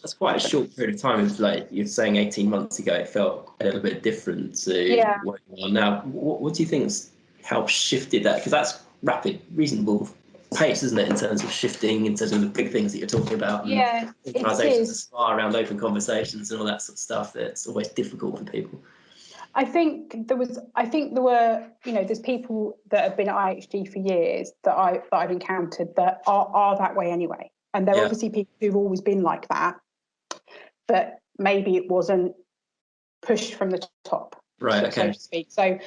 That's quite a short period of time. It's like you're saying 18 months ago, it felt a little bit different to Yeah. what you are now. What do you think's helped shifted that? Because that's rapid, reasonable pace, isn't it, in terms of shifting, in terms of the big things that you're talking about, and Yeah, it organisations is. aspire around open conversations and all that sort of stuff. That's always difficult for people. I think there were, there's people that have been at IHG for years that I've encountered that are that way anyway. And there are obviously people who've always been like that, but maybe it wasn't pushed from the top, right? Okay. So to speak. So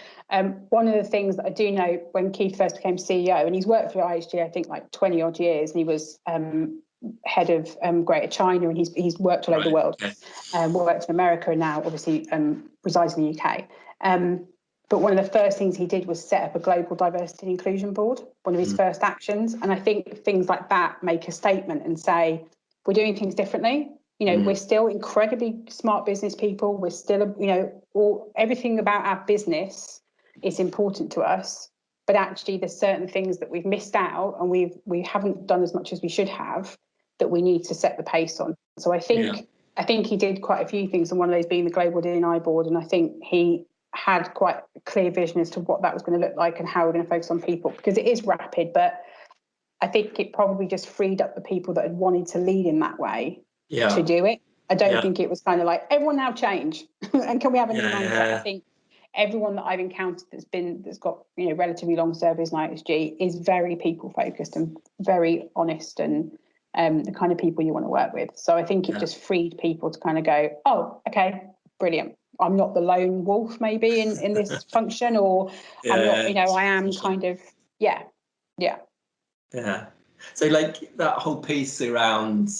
one of the things that I do know, when Keith first became CEO, and he's worked for IHG, I think like 20 odd years, and he was head of Greater China, and he's worked all over the world, worked in America, and now obviously resides in the UK. But one of the first things he did was set up a global diversity and inclusion board, one of his first actions. And I think things like that make a statement and say, we're doing things differently. We're still incredibly smart business people. We're still, everything about our business is important to us. But actually, there's certain things that we've missed out and we haven't done as much as we should have that we need to set the pace on. So I think he did quite a few things, and one of those being the global D&I board. And I think he had quite a clear vision as to what that was going to look like and how we're going to focus on people, because it is rapid, but I think it probably just freed up the people that had wanted to lead in that way to do it. I don't think it was kind of like, everyone now change and can we have a new mindset? I think everyone that I've encountered that's got relatively long service in IHG is very people focused and very honest and the kind of people you want to work with. So I think it just freed people to kind of go, oh, okay, brilliant. I'm not the lone wolf maybe in this function, or I'm not, I am kind of, Yeah. So like that whole piece around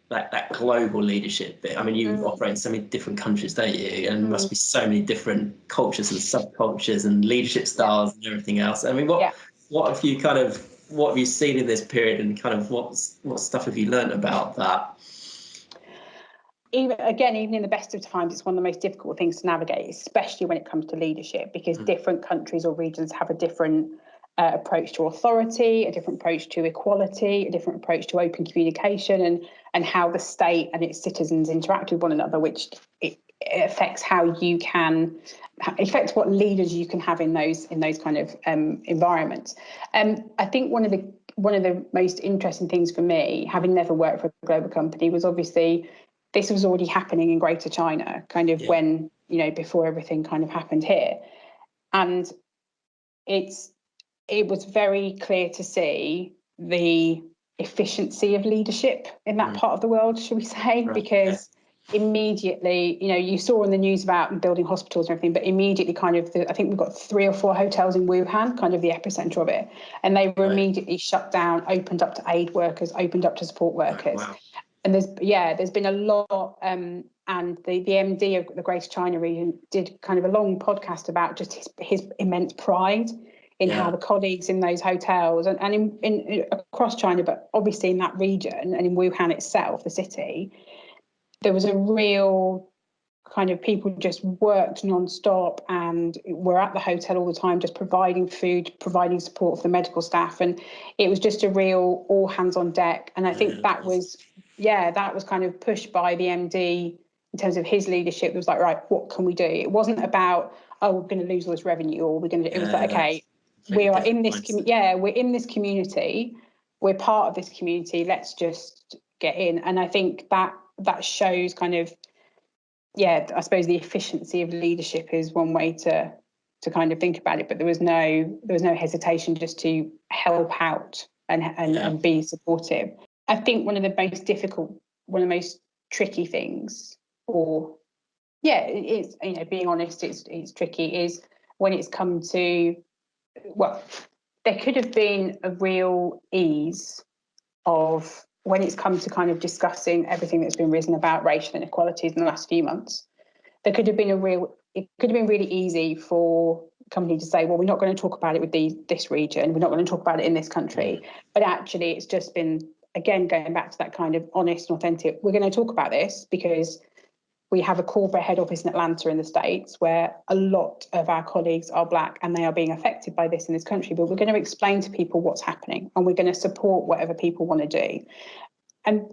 like that global leadership bit. I mean, you operate in so many different countries, don't you? And must be so many different cultures and subcultures and leadership styles and everything else. I mean, what have you seen in this period, and kind of what stuff have you learned about that? Even in the best of times, it's one of the most difficult things to navigate, especially when it comes to leadership, because different countries or regions have a different approach to authority, a different approach to equality, a different approach to open communication, and how the state and its citizens interact with one another, which it affects affects what leaders you can have in those kind of environments. I think one of the most interesting things for me, having never worked for a global company, was obviously this was already happening in Greater China, kind of when, before everything kind of happened here. And it was very clear to see the efficiency of leadership in that part of the world, should we say, because immediately, you saw in the news about building hospitals and everything, but immediately I think we've got 3 or 4 hotels in Wuhan, kind of the epicenter of it. And they were immediately shut down, opened up to aid workers, opened up to support workers. Wow. And there's been a lot, and the MD of the Greater China region did kind of a long podcast about just his immense pride in how the colleagues in those hotels and in across China, but obviously in that region and in Wuhan itself, the city, there was a real kind of people just worked non-stop and were at the hotel all the time, just providing food, providing support for the medical staff. And it was just a real all hands on deck. And I think that was kind of pushed by the MD in terms of his leadership. It was like, right, what can we do? It wasn't about, oh, we're going to lose all this revenue, or we're going to, it was like, okay, we are in this, we're in this community, we're part of this community, let's just get in. And I think that shows kind of, I suppose the efficiency of leadership is one way to kind of think about it, but there was no hesitation just to help out and be supportive. I think one of the most tricky things, it's being honest, it's tricky, is when it's come to, well, there could have been a real ease of when it's come to kind of discussing everything that's been risen about racial inequalities in the last few months. It could have been really easy for a company to say, well, we're not going to talk about it with this region, we're not going to talk about it in this country. But actually, it's just been, again, going back to that kind of honest and authentic, we're going to talk about this because we have a corporate head office in Atlanta in the States where a lot of our colleagues are Black and they are being affected by this in this country. But we're going to explain to people what's happening and we're going to support whatever people want to do. And,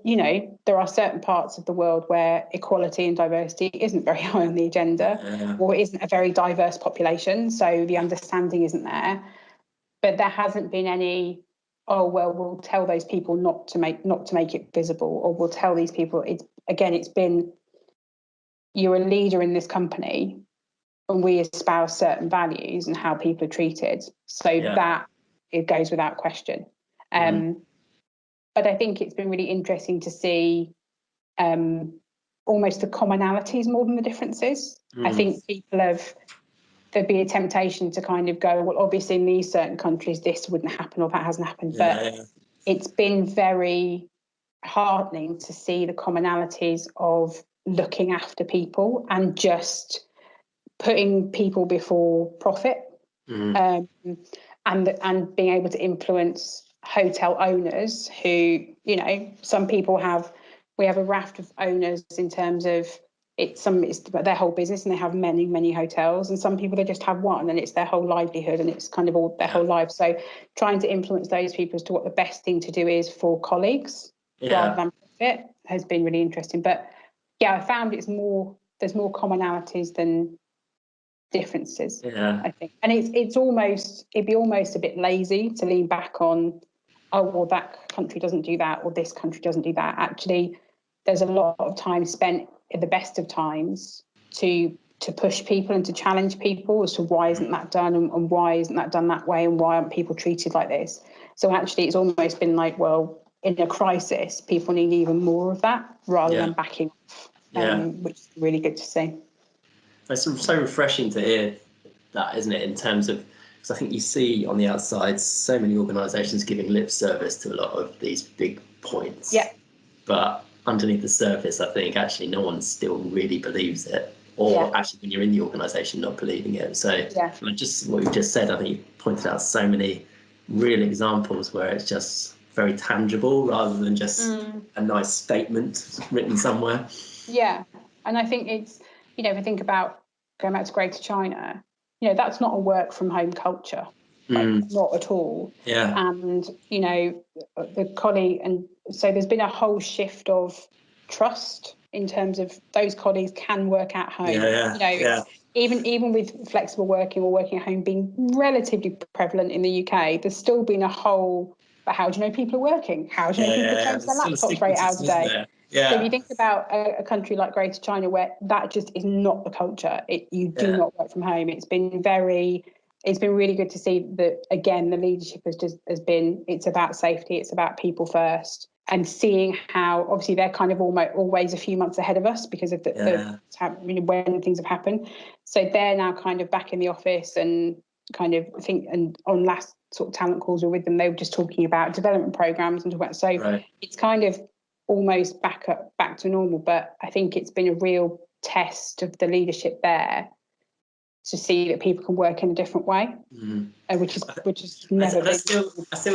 there are certain parts of the world where equality and diversity isn't very high on the agenda, or isn't a very diverse population. So the understanding isn't there. But there hasn't been any, oh, well, we'll tell those people not to make it visible, or we'll tell these people. It's been, you're a leader in this company, and we espouse certain values and how people are treated. So that it goes without question. But I think it's been really interesting to see almost the commonalities more than the differences. I think there'd be a temptation to kind of go, well, obviously in these certain countries this wouldn't happen or that hasn't happened. But it's been very heartening to see the commonalities of looking after people and just putting people before profit, and being able to influence hotel owners who, some people we have a raft of owners in terms of it's their whole business and they have many, many hotels, and some people they just have one and it's their whole livelihood and it's kind of all their whole life. So trying to influence those people as to what the best thing to do is for colleagues rather than profit has been really interesting. But I found there's more commonalities than differences, I think. And it'd be almost a bit lazy to lean back on, oh, well, that country doesn't do that or this country doesn't do that. Actually, there's a lot of time spent at the best of times to push people and to challenge people as to why isn't that done and why isn't that done that way and why aren't people treated like this. So actually it's almost been like, well, in a crisis people need even more of that rather than backing off, which is really good to see. It's so refreshing to hear that, isn't it, in terms of, because I think you see on the outside so many organisations giving lip service to a lot of these big points. But underneath the surface, I think actually no one still really believes it, or actually when you're in the organisation not believing it. So just what you've just said, I think you pointed out so many real examples where it's just very tangible rather than just a nice statement written somewhere. Yeah, and I think it's, if you think about going back to Greater China, that's not a work from home culture, not at all. And the colleague, and so there's been a whole shift of trust in terms of those colleagues can work at home. Even with flexible working or working at home being relatively prevalent in the UK, there's still been a whole, but how do you know people are working? How do you know people close their laptops for 8 hours a day? So if you think about a country like Greater China, where that just is not the culture, you do not work from home. It's been really good to see that, again, the leadership has been, it's about safety, it's about people first, and seeing how obviously they're kind of always a few months ahead of us because of when things have happened. So they're now kind of back in the office and kind of and on last sort of talent calls were with them, they were just talking about development programs and talking about, it's kind of almost back to normal. But I think it's been a real test of the leadership there to see that people can work in a different way, which is never been. I still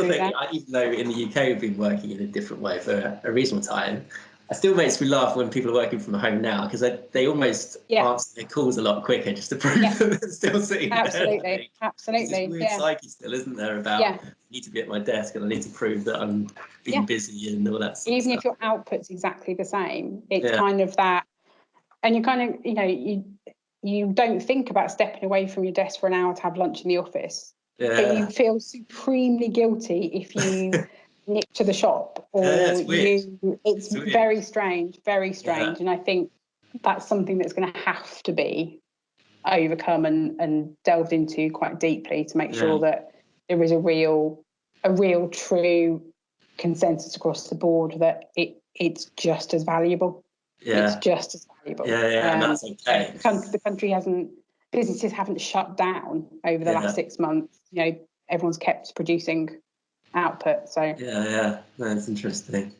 think, even though in the UK we've been working in a different way for a reasonable time, it still makes me laugh when people are working from home now, because they almost answer their calls a lot quicker just to prove that they're still sitting there. Absolutely. There's this weird psyche still, isn't there, about I need to be at my desk and I need to prove that I'm being busy and all that sort Even of stuff. if your output's exactly the same, it's kind of that, and you kind of, you don't think about stepping away from your desk for an hour to have lunch in the office, but you feel supremely guilty if you nip to the shop or it's very strange, and I think that's something that's going to have to be overcome and delved into quite deeply to make sure that there is a real true consensus across the board that it's just as valuable. It's just as valuable. And that's okay. The country businesses haven't shut down over the last 6 months. Everyone's kept producing output. So that's interesting.